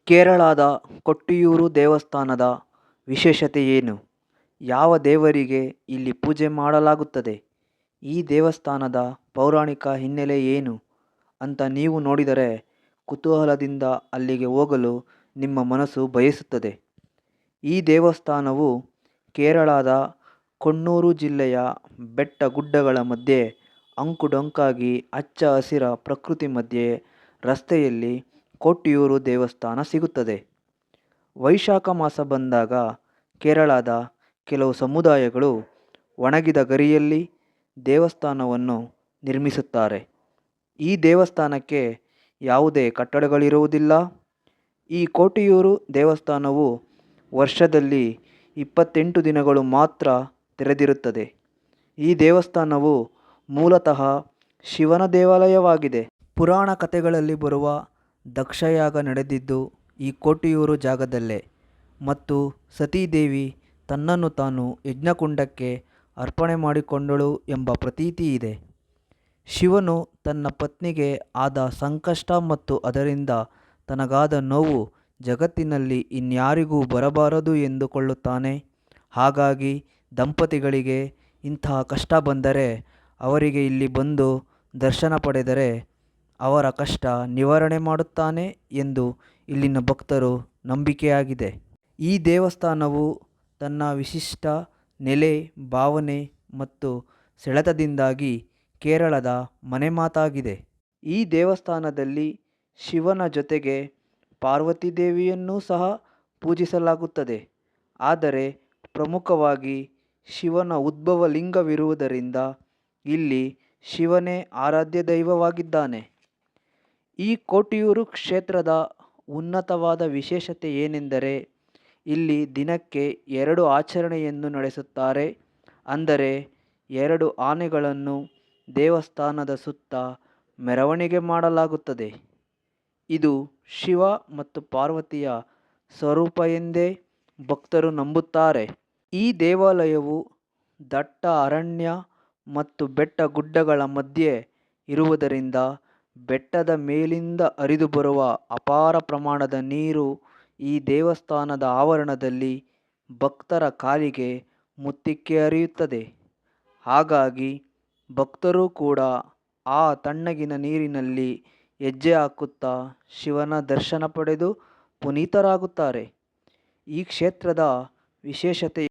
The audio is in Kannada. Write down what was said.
ಕೇರಳದ ಕೊಟ್ಟಿಯೂರು ದೇವಸ್ಥಾನದ ವಿಶೇಷತೆ ಏನು? ಯಾವ ದೇವರಿಗೆ ಇಲ್ಲಿ ಪೂಜೆ ಮಾಡಲಾಗುತ್ತದೆ? ಈ ದೇವಸ್ಥಾನದ ಪೌರಾಣಿಕ ಹಿನ್ನೆಲೆ ಏನು ಅಂತ ನೀವು ನೋಡಿದರೆ ಕುತೂಹಲದಿಂದ ಅಲ್ಲಿಗೆ ಹೋಗಲು ನಿಮ್ಮ ಮನಸ್ಸು ಬಯಸುತ್ತದೆ. ಈ ದೇವಸ್ಥಾನವು ಕೇರಳದ ಕೊಣ್ಣೂರು ಜಿಲ್ಲೆಯ ಬೆಟ್ಟ-ಗುಡ್ಡಗಳ ಮಧ್ಯೆ ಅಂಕು-ಡೊಂಕಾಗಿ ಹಚ್ಚ ಹಸಿರ ಪ್ರಕೃತಿ ಮಧ್ಯೆ ರಸ್ತೆಯಲ್ಲಿ ಕೊಟ್ಟಿಯೂರು ದೇವಸ್ಥಾನ ಸಿಗುತ್ತದೆ. ವೈಶಾಖ ಮಾಸ ಬಂದಾಗ ಕೇರಳದ ಕೆಲವು ಸಮುದಾಯಗಳು ಒಣಗಿದ ಗರಿಯಲ್ಲಿ ದೇವಸ್ಥಾನವನ್ನು ನಿರ್ಮಿಸುತ್ತಾರೆ. ಈ ದೇವಸ್ಥಾನಕ್ಕೆ ಯಾವುದೇ ಕಟ್ಟಡಗಳಿರುವುದಿಲ್ಲ. ಈ ಕೊಟ್ಟಿಯೂರು ದೇವಸ್ಥಾನವು ವರ್ಷದಲ್ಲಿ 28 ದಿನಗಳು ಮಾತ್ರ ತೆರೆದಿರುತ್ತದೆ. ಈ ದೇವಸ್ಥಾನವು ಮೂಲತಃ ಶಿವನ ದೇವಾಲಯವಾಗಿದೆ. ಪುರಾಣ ಕಥೆಗಳಲ್ಲಿ ಬರುವ ದಕ್ಷಯಾಗ ನಡೆದಿದ್ದು ಈ ಕೊಟ್ಟಿಯೂರು ಜಾಗದಲ್ಲೇ ಮತ್ತು ಸತೀದೇವಿ ತನ್ನನ್ನು ತಾನು ಯಜ್ಞಕುಂಡಕ್ಕೆ ಅರ್ಪಣೆ ಮಾಡಿಕೊಂಡಳು ಎಂಬ ಪ್ರತೀತಿ ಇದೆ. ಶಿವನು ತನ್ನ ಪತ್ನಿಗೆ ಆದ ಸಂಕಷ್ಟ ಮತ್ತು ಅದರಿಂದ ತನಗಾದ ನೋವು ಜಗತ್ತಿನಲ್ಲಿ ಇನ್ಯಾರಿಗೂ ಬರಬಾರದು ಎಂದುಕೊಳ್ಳುತ್ತಾನೆ. ಹಾಗಾಗಿ ದಂಪತಿಗಳಿಗೆ ಇಂತಹ ಕಷ್ಟ ಬಂದರೆ ಅವರಿಗೆ ಇಲ್ಲಿ ಬಂದು ದರ್ಶನ ಪಡೆದರೆ ಅವರ ಕಷ್ಟ ನಿವಾರಣೆ ಮಾಡುತ್ತಾನೆ ಎಂದು ಇಲ್ಲಿನ ಭಕ್ತರ ನಂಬಿಕೆಯಾಗಿದೆ. ಈ ದೇವಸ್ಥಾನವು ತನ್ನ ವಿಶಿಷ್ಟ ನೆಲೆ, ಭಾವನೆ ಮತ್ತು ಸೆಳೆತದಿಂದಾಗಿ ಕೇರಳದ ಮನೆಮಾತಾಗಿದೆ. ಈ ದೇವಸ್ಥಾನದಲ್ಲಿ ಶಿವನ ಜೊತೆಗೆ ಪಾರ್ವತಿ ದೇವಿಯನ್ನೂ ಸಹ ಪೂಜಿಸಲಾಗುತ್ತದೆ. ಆದರೆ ಪ್ರಮುಖವಾಗಿ ಶಿವನ ಉದ್ಭವ ಲಿಂಗವಿರುವುದರಿಂದ ಇಲ್ಲಿ ಶಿವನೇ ಆರಾಧ್ಯ ದೈವವಾಗಿದ್ದಾನೆ. ಈ ಕೊಟ್ಟಿಯೂರು ಕ್ಷೇತ್ರದ ಉನ್ನತವಾದ ವಿಶೇಷತೆ ಏನೆಂದರೆ ಇಲ್ಲಿ ದಿನಕ್ಕೆ 2 ಆಚರಣೆಯನ್ನು ನಡೆಸುತ್ತಾರೆ. ಅಂದರೆ 2 ಆನೆಗಳನ್ನು ದೇವಸ್ಥಾನದ ಸುತ್ತ ಮೆರವಣಿಗೆ ಮಾಡಲಾಗುತ್ತದೆ. ಇದು ಶಿವ ಮತ್ತು ಪಾರ್ವತಿಯ ಸ್ವರೂಪ ಎಂದೇ ಭಕ್ತರು ನಂಬುತ್ತಾರೆ. ಈ ದೇವಾಲಯವು ದಟ್ಟ ಅರಣ್ಯ ಮತ್ತು ಬೆಟ್ಟ-ಗುಡ್ಡಗಳ ಮಧ್ಯೆ ಇರುವುದರಿಂದ ಬೆಟ್ಟದ ಮೇಲಿಂದ ಹರಿದು ಬರುವ ಅಪಾರ ಪ್ರಮಾಣದ ನೀರು ಈ ದೇವಸ್ಥಾನದ ಆವರಣದಲ್ಲಿ ಭಕ್ತರ ಕಾಲಿಗೆ ಮುತ್ತಿಕ್ಕೆ ಹರಿಯುತ್ತದೆ. ಹಾಗಾಗಿ ಭಕ್ತರು ಕೂಡ ಆ ತಣ್ಣಗಿನ ನೀರಿನಲ್ಲಿ ಹೆಜ್ಜೆ ಹಾಕುತ್ತಾ ಶಿವನ ದರ್ಶನ ಪಡೆದು ಪುನೀತರಾಗುತ್ತಾರೆ. ಈ ಕ್ಷೇತ್ರದ ವಿಶೇಷತೆ